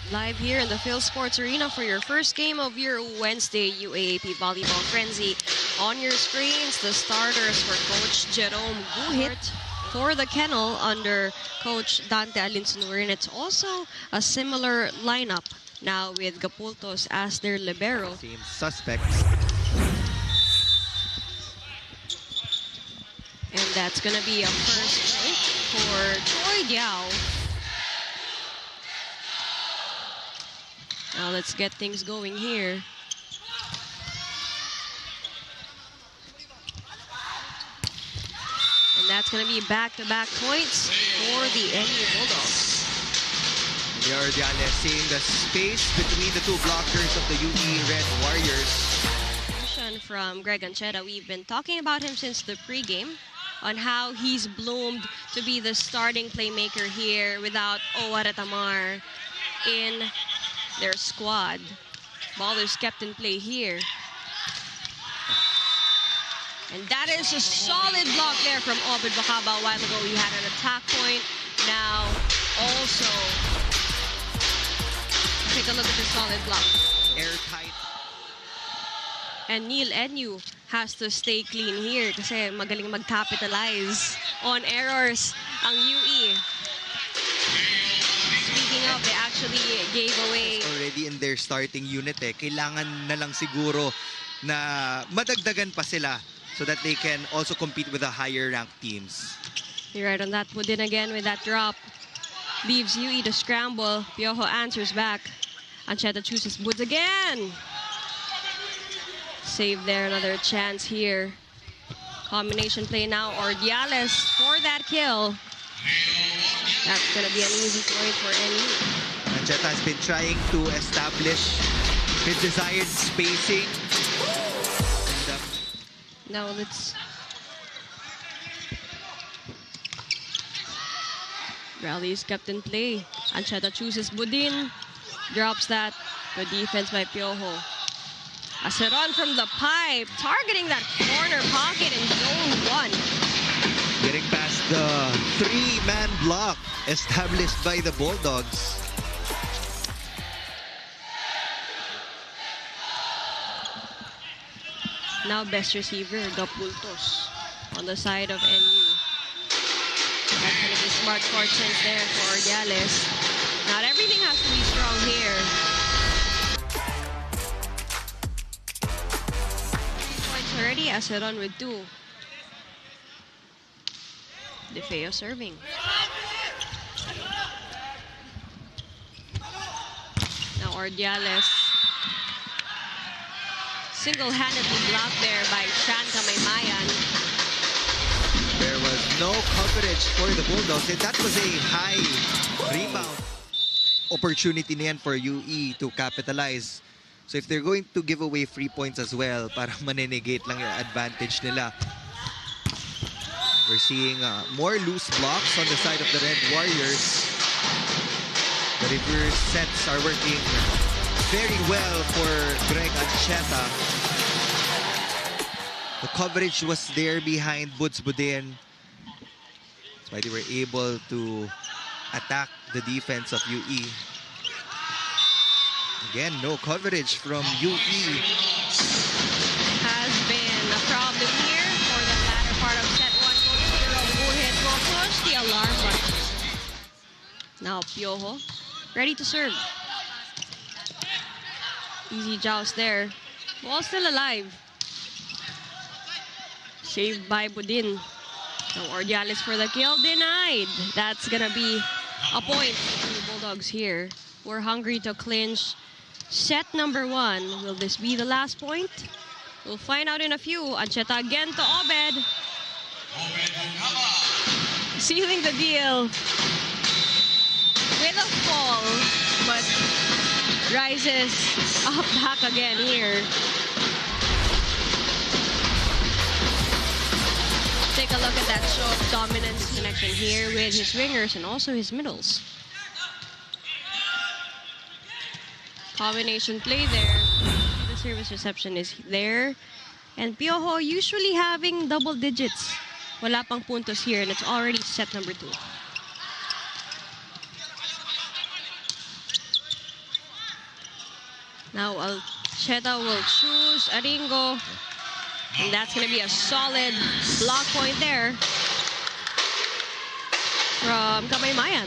Live here in the Phil Sports Arena for your first game of your Wednesday UAAP Volleyball Frenzy. On your screens, the starters for Coach Jerome Guhit for the Kennel under Coach Dante Alinsunurin. It's also a similar lineup now with Gapultos as their libero. Same suspects. And that's going to be a first point for Choi Diao. Now let's get things going here. And that's going to be back-to-back points for the NU Bulldogs. The Ordiales seeing the space between the two blockers of the UE Red Warriors. From Greg Ancheta, we've been talking about him since the pregame on how he's bloomed to be the starting playmaker here without Owa Retamar in their squad. Ball is kept in play here. And that is a solid block there from Obed Bacaba. A while ago, he had an attack point. Now, also, take a look at the solid block. Airtight. And Neil Enyu has to stay clean here kasi magaling mag-capitalize on errors ang UE. Speaking of, they actually gave away. Already in their starting unit kailangan na lang siguro na madagdagan pa sila so that they can also compete with the higher ranked teams. You're right on that. Budin again with that drop. Leaves UE to scramble. Piojo answers back. Ancheta chooses Buds again. Save there, another chance here. Combination play now, Ordiales for that kill. That's going to be an easy point for NU. Ancheta has been trying to establish his desired spacing. Now let's... Rally is kept in play. Ancheta chooses Budin. Drops that. Good defense by Piojo. Aceron from the pipe, targeting that corner pocket in zone 1. Getting past the 3-man block established by the Bulldogs. Now best receiver, Gapultos, on the side of NU. That's going to be smart court sense there for Ordiales. Not everything has to be strong here. Already, Aceron with 2. DeFeo serving. Now Ordiales. Single-handedly blocked there by Chan Kamaymayan. There was no coverage for the Bulldogs, and that was a high rebound opportunity niyan for UE to capitalize. So if they're going to give away free points as well, para manenegate lang yung advantage nila. We're seeing more loose blocks on the side of the Red Warriors. The reverse sets are working very well for Greg Ancheta. The coverage was there behind Buds Budin. That's why they were able to attack the defense of UE. Again, no coverage from UE. Has been a problem here for the latter part of set 1. Coach Jerome Guhit will push the alarm button. Now Piojo, ready to serve. Easy joust there. Ball still alive. Saved by Budin. Now Ordiales for the kill, denied. That's gonna be a point for the Bulldogs here. We're hungry to clinch set number 1. Will this be the last point? We'll find out in a few. Ancheta again to Obed. Sealing the deal with a fall, but rises up back again here. Take a look at that show of dominance connection here with his wingers and also his middles. Combination play there. The service reception is there. And Piojo usually having double digits. Wala pang puntos here, and it's already set number 2. Now Alcheta will choose Aringo. And that's going to be a solid block point there from Kamaymayan.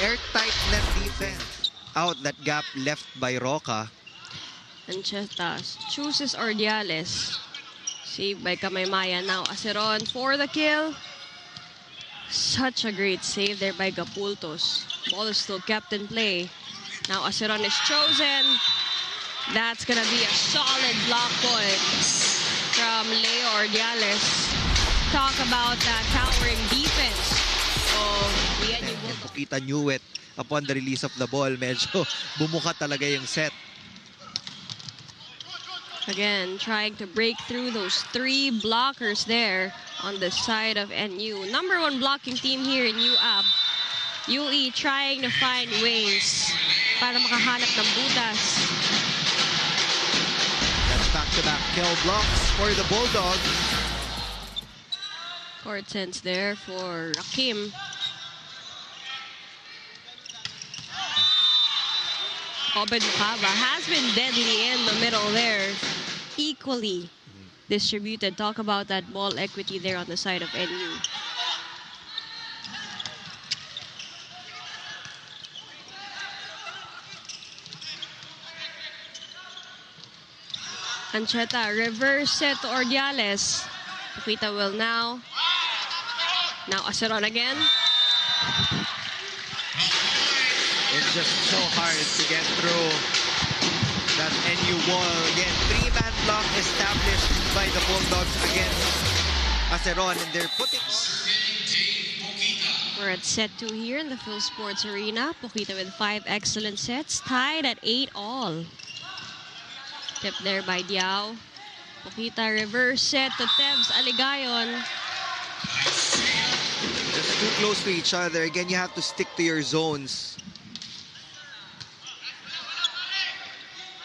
Airtight net defense. Out that gap left by Roca. Ancheta chooses Ordiales. Saved by Kamaymayan. Now Aceron for the kill. Such a great save there by Gapultos. Ball is still kept in play. Now Aceron is chosen. That's going to be a solid block point from Leo Ordiales. Talk about that towering defense of the NU Bulldogs. Kita knew it upon the release of the ball. Medyo bumuka talaga yung set. Again, trying to break through those 3 blockers there on the side of NU. Number 1 blocking team here in UAAP. UE trying to find ways para makahanap ng butas. That's back-to-back kill blocks for the Bulldogs. Court sense there for Rakim. Obed Mukaba has been deadly in the middle there. Equally distributed. Talk about that ball equity there on the side of NU. Ancheta, reverse set to Ordiales. Pukita will now. Now Aceron again. It's just so hard to get through that NU wall. Again, 3-man block established by the Bulldogs against Aceron, and they're putting... We're at set 2 here in the Phil Sports Arena. Pukita with 5 excellent sets, tied at 8 all. Tip there by Diao. Pukita reverse set to Tevs Aligayon. Just too close to each other. Again, you have to stick to your zones.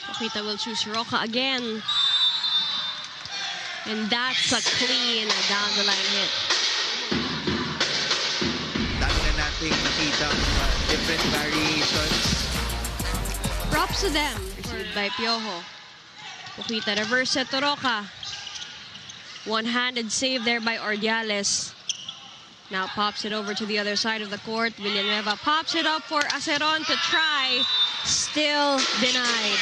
Pukita will choose Roca again. And that's a clean down the line hit. Dami na nating nakita different variations. Props to them. Received by Piojo. Pukita reverse set to Roca. One-handed save there by Ordiales. Now pops it over to the other side of the court. Villanueva pops it up for Aceron to try. Still denied.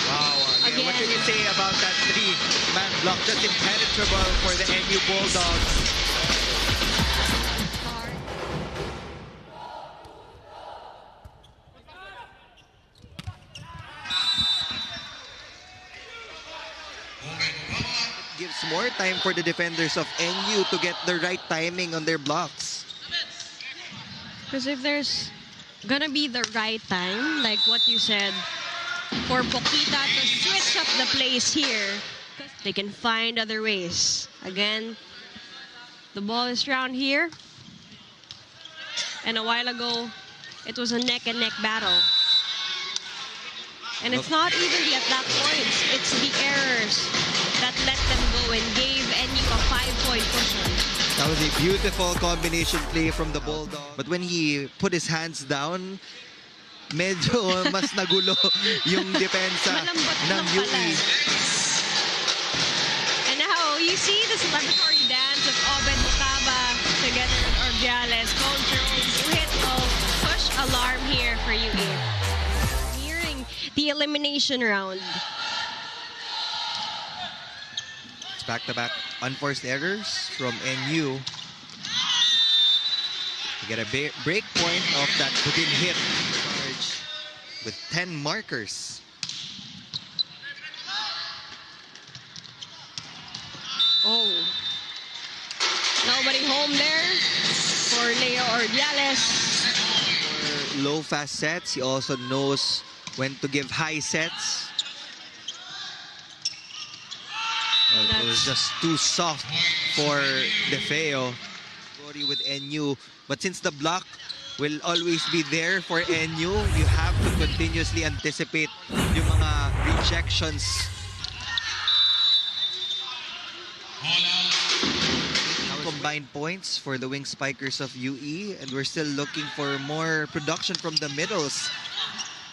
Wow. Again, what can you say about that 3-man block? Just impenetrable for the NU Bulldogs. Gives more time for the defenders of NU to get the right timing on their blocks. Because if there's gonna be the right time, like what you said, for Pukita to switch up the plays here, they can find other ways. Again, the ball is round here. And a while ago, it was a neck-and-neck battle. And it's not even the attack points, it's the errors that let them go and gave NU a 5-point cushion. That was a beautiful combination play from the Bulldog. But when he put his hands down, medyo mas nagulo yung depensa ng UE. And now you see the celebratory dance of Obed Mukaba together with Ordiales. Control hit of push alarm here for UE. Nearing the elimination round. It's back-to-back unforced errors from NU. You get a break point of that within hit charge with 10 markers. Oh. Nobody home there for Leo Ordiales. For low fast sets, he also knows when to give high sets. It was just too soft for DeFeo with NU. But since the block will always be there for NU, you have to continuously anticipate yung mga rejections. combined points for the wing spikers of UE, and we're still looking for more production from the middles.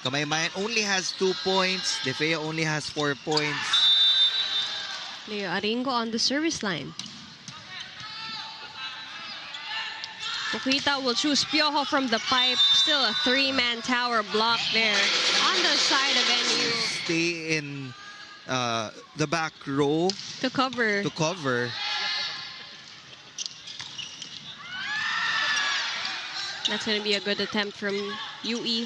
Kamaymayan only has 2 points. Defeo only has 4 points. Leo Aringo on the service line. Pukita will choose Piojo from the pipe. Still a 3-man tower block there on the side of NU. Stay in the back row To cover. That's going to be a good attempt from UE.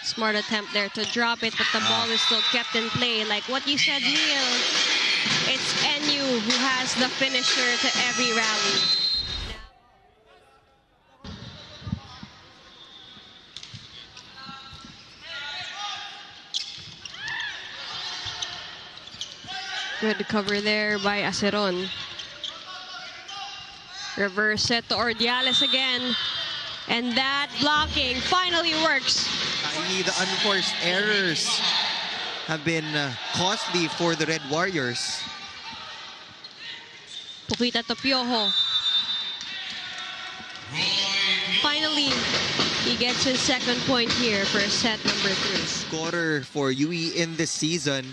Smart attempt there to drop it, but the ball is still kept in play. Like what you said, Neil, it's NU who has the finisher to every rally. Good cover there by Aceron. Reverse set to Ordiales again. And that blocking finally works. The unforced errors have been costly for the Red Warriors. Pukita to Piojo. Finally, he gets his second point here for set number 3. Scorer for UE in this season.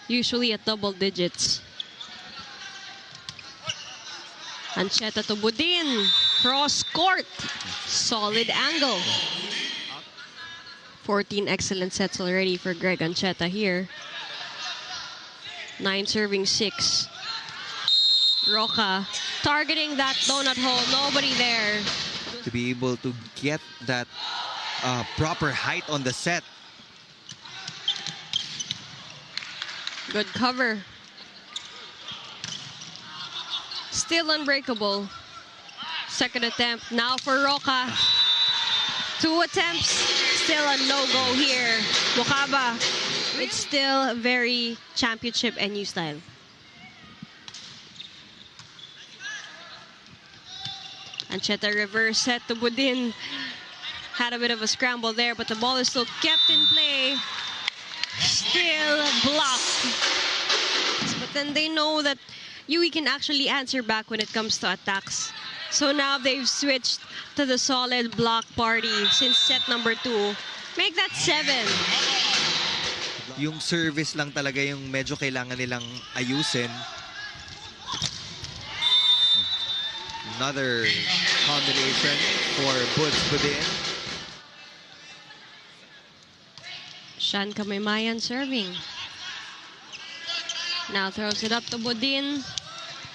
Usually at double digits. Ancheta to Budin. Cross court. Solid angle. 14 excellent sets already for Greg Ancheta here. 9 serving 6. Roca targeting that donut hole. Nobody there. To be able to get that proper height on the set. Good cover. Still unbreakable. Second attempt now for Roca. 2 attempts. Still a no-go here. Mokaba, it's still very championship NU style. Ancheta reverse set to Budin. Had a bit of a scramble there, but the ball is still kept in play. Still blocked. But then they know that UE can actually answer back when it comes to attacks. So now they've switched to the solid block party since set number 2. Make that 7. Yung service lang talaga yung medyo kailangan nilang ayusin. Another combination for Budin. Shan Kamaymayan serving. Now throws it up to Budin.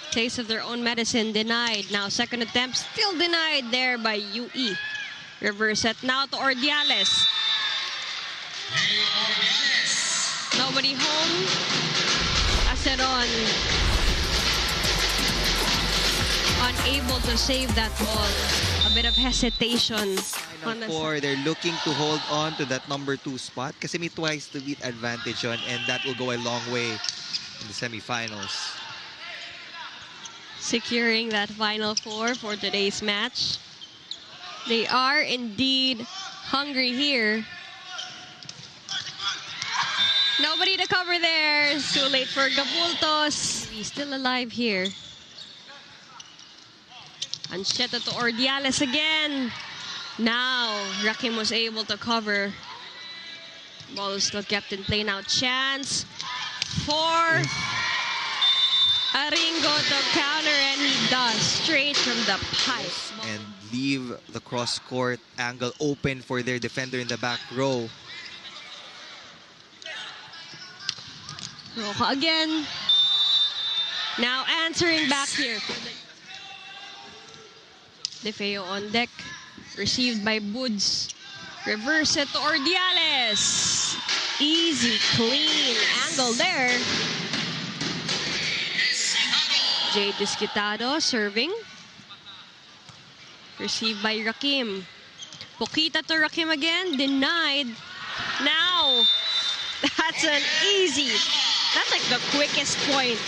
Taste of their own medicine denied. Now second attempt still denied there by UE. Reverse set now to Ordiales. Nobody home. Aceron unable to save that ball. A bit of hesitation. On the They're looking to hold on to that number 2 spot kasi may twice to beat advantage on, and that will go a long way in the semifinals. Securing that final 4 for today's match. They are indeed hungry here. Nobody to cover there. It's too late for Gabultos. He's still alive here. Ancheta to Ordiales again. Now, Rakim was able to cover. Ball is still kept in play now. Chance for Aringo to counter, and he does. Straight from the pipe. And leave the cross-court angle open for their defender in the back row. Roca again. Now answering back here. Defeo on deck. Received by Buds. Reverse it to Ordiales. Easy, clean angle there. Jay Disquitado serving. Received by Rakim. Pukita to Rakim again. Denied. Now, that's an easy. That's like the quickest point